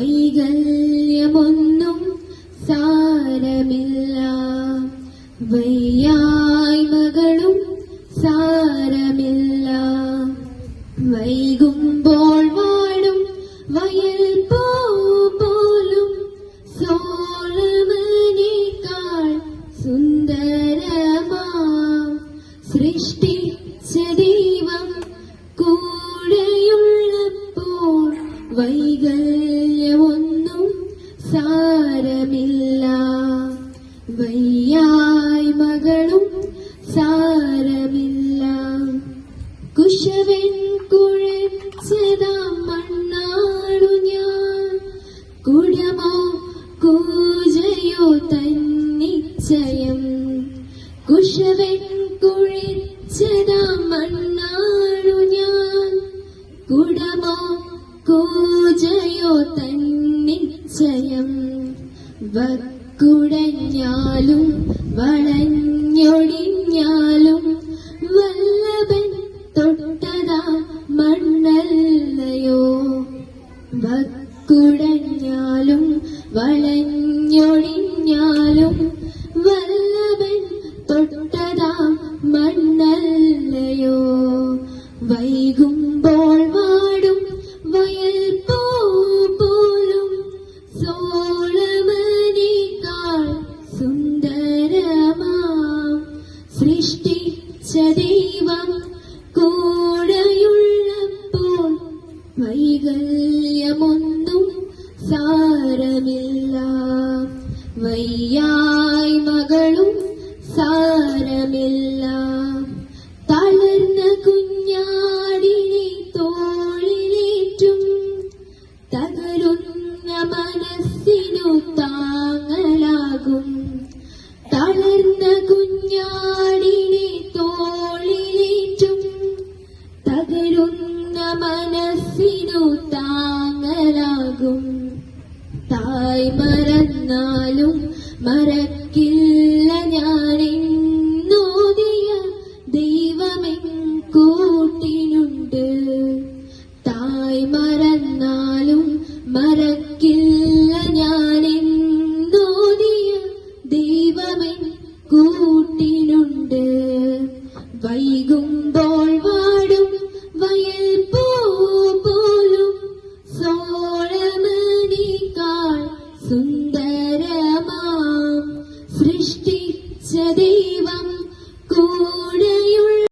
വൈകല്യമൊന്നും സാരമില്ല, വയ്യായ്മകളും സാരമില്ല. വൈകുമ്പോൾ വാടും വയൽ പോലും സോളമനേക്കാൾ സുന്ദരമാം സൃഷ്ടിച്ച ദൈവം കൂടെയുള്ളപ്പോൾ വൈകല്യമൊന്നും സാരമില്ല, വയ്യായ്മകളും സാരമില്ല. കുശവൻ കുഴച്ചതാം മണ്ണാണു ഞാൻ, കുടമോ കൂജയോ തന്നിച്ചയം. കുശവൻ കുഴച്ചതാം മണ്ണാണു ഞാൻ, കുടമോ കൂജയോ തന്നിച്ചയം. വക്കുടഞ്ഞാലും വളഞ്ഞൊടിഞ്ഞാലും വല്ലഭൻ തൊട്ടതാ മണ്ണല്ലയോ. വക്കുടഞ്ഞാലും വളഞ്ഞൊടിഞ്ഞാലും വല്ലഭൻ തൊട്ടതാ മണ്ണല്ലയോ. വൈകുമ്പോൾ വാടും വയൽ പോലും സോളമനേക്കാൾ സുന്ദരമാം സൃഷ്ടിച്ച ദൈവം കൂടെയുള്ളപ്പോൾ വൈകല്യമൊന്നും സാരമില്ല, വയ്യായ്മകളും സാരമില്ല. തളർന്ന കുഞ്ഞാടിനെ തോളിലേറ്റും തകരുന്ന മനസ്സിനു താങ്ങലാകും. തളർന്ന കുഞ്ഞാടിനെ തോളിലേറ്റും തകരുന്ന മനസ്സിനു താങ്ങലാകും. തായ് മറന്നാലും മറക്കില്ല ഞാനെന്നോദിയ ദൈവമെൻ കൂട്ടിനുണ്ട്. തായ് മറന്നാലും മറക്കില്ല ഞാനെന്നോദിയ ദൈവമെൻ കൂട്ടിനുണ്ട്. വൈകുമ്പോൾ വാടും വയൽ പോലും സോളമനേക്കാൾ സുന്ദരമാം സൃഷ്ടിച്ച ദൈവം കൂടെയുള്ള